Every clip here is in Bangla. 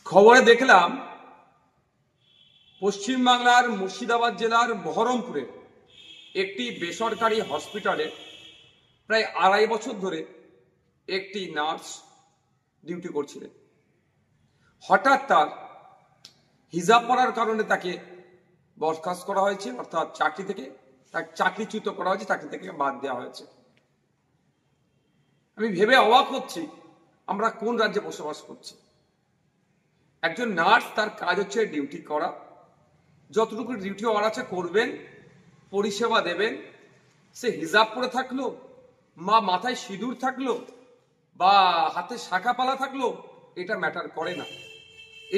খবরে দেখলাম পশ্চিমবাংলার মুর্শিদাবাদ জেলার বহরমপুরে একটি বেসরকারি হসপিটালে প্রায় 2.5 বছর ধরে একটি নার্স ডিউটি করছিলেন। হঠাৎ তার হিজাব পরার কারণে তাকে বরখাস্ত করা হয়েছে, অর্থাৎ চাকরিচ্যুত করা হয়েছে, চাকরি থেকে বাদ দেওয়া হয়েছে। আমি ভেবে অবাক হচ্ছি, আমরা কোন রাজ্যে বসবাস করছি? একজন নার্স, তার কাজ হচ্ছে ডিউটি করা, যতটুকু ডিউটি ওর আছে করবেন, পরিষেবা দেবেন। সে হিজাব পরে থাকলো, বা মাথায় সিঁদুর থাকলো, বা হাতে শাখা পালা থাকলো, এটা ম্যাটার করে না।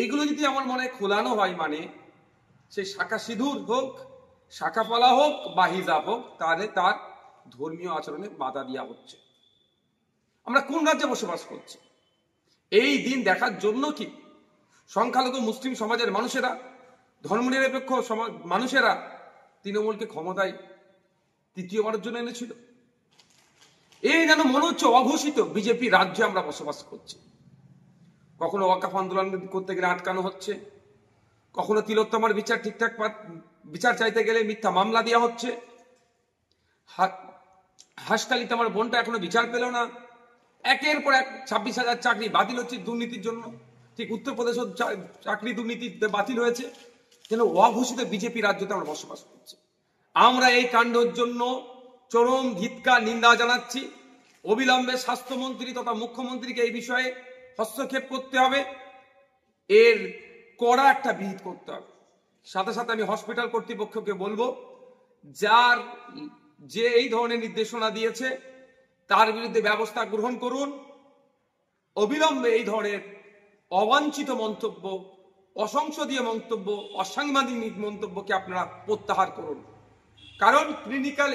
এইগুলো যদি আমার মনে খোলানো হয়, মানে সে শাখা সিঁদুর হোক, শাখা পালা হোক বা হিজাব হোক, তাহলে তার ধর্মীয় আচরণে বাধা দেওয়া হচ্ছে। আমরা কোন রাজ্যে বসবাস করছি? এই দিন দেখার জন্য কি সংখ্যালঘু মুসলিম সমাজের মানুষেরা, ধর্মনিরপেক্ষ মানুষেরা তৃণমূলকে ক্ষমতায় তৃতীয়বারের জন্য এনেছিল? এই যেন মনে হচ্ছে অঘোষিত বিজেপি রাজ্যে আমরা বসবাস করছি। কখনো ওয়াকফ আন্দোলন করতে গেলে আটকানো হচ্ছে, কখনো তিলোত্তমার বিচার ঠিকঠাক বিচার চাইতে গেলে মিথ্যা মামলা দেওয়া হচ্ছে। হাসখালিতে আমার বোনটা এখনো বিচার পেল না। একের পর এক 26,000 চাকরি বাতিল হচ্ছে দুর্নীতির জন্য। ঠিক উত্তরপ্রদেশও চাকরি দুর্নীতি বাতিল হয়েছে। যেন অঘোষিত বিজেপি রাজ্যতে আমরা বসবাস করছি। আমরা এই কাণ্ডের জন্য চরম ধিক্কার নিন্দা জানাচ্ছি। অবিলম্বে স্বাস্থ্যমন্ত্রী তথা মুখ্যমন্ত্রীকে এই বিষয়ে হস্তক্ষেপ করতে হবে, এর কড়া একটা বিহিত করতে হবে। সাথে সাথে আমি হসপিটাল কর্তৃপক্ষকে বলবো, যে এই ধরনের নির্দেশনা দিয়েছে তার বিরুদ্ধে ব্যবস্থা গ্রহণ করুন। অবিলম্বে এই ধরনের অবাঞ্ছিত মন্তব্য, অসংসদীয় মন্তব্য, অসাংবিধানিক মন্তব্যকে আপনারা প্রত্যাহার করুন। কারণ ক্লিনিক্যাল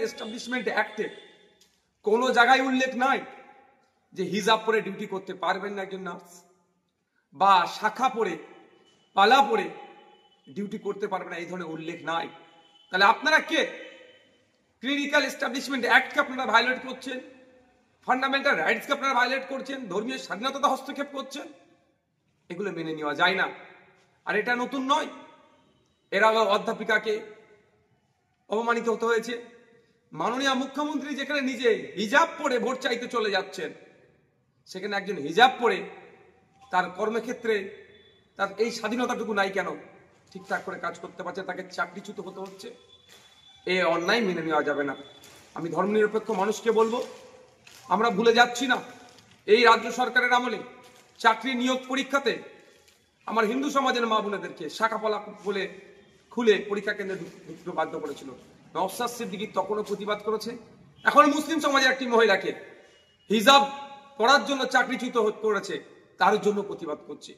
এস্টাবলিশমেন্ট অ্যাক্টে কোনো জায়গায় উল্লেখ নাই যে হিজাব পরে ডিউটি করতে পারবেন না একজন নার্স, বা শাখা পরে পালা পরে ডিউটি করতে পারবেন না, এই ধরনের উল্লেখ নাই। তাহলে আপনারা কে? ক্লিনিক্যাল এস্টাবলিশমেন্ট অ্যাক্টকে আপনারা ভায়োলেট করছেন, ফান্ডামেন্টাল রাইটসকে আপনারা ভায়োলেট করছেন, ধর্মীয় স্বাধীনতা হস্তক্ষেপ করছেন। এগুলো মেনে নেওয়া যায় না। আর এটা নতুন নয়, এর আগে অধ্যাপিকাকে অপমানিত হতে হয়েছে। মাননীয় মুখ্যমন্ত্রী যেখানে নিজে হিজাব পরে ভোট চাইতে চলে যাচ্ছেন, সেখানে একজন হিজাব পরে তার কর্মক্ষেত্রে তার এই স্বাধীনতাটুকু নাই কেন? ঠিকঠাক করে কাজ করতে পারছে, তাকে চাকরিচ্যুত হতে হচ্ছে। এই অন্যায় মেনে নেওয়া যাবে না। আমি ধর্মনিরপেক্ষ মানুষকে বলবো, আমরা ভুলে যাচ্ছি না এই রাজ্য সরকারের আমলে চাকরি নিয়োগ পরীক্ষাতে আমার হিন্দু সমাজের মা বোনেদেরকে শাখাপালা বলে খুলে পরীক্ষা কেন্দ্রে ঢুকতে বাধ্য করেছিল। নওশাদ সিদ্দিকী তখনও প্রতিবাদ করেছে। এখন মুসলিম সমাজের একটি মহিলাকে হিজাব পরার জন্য চাকরিচ্যুত করেছে, তার জন্য প্রতিবাদ করছে।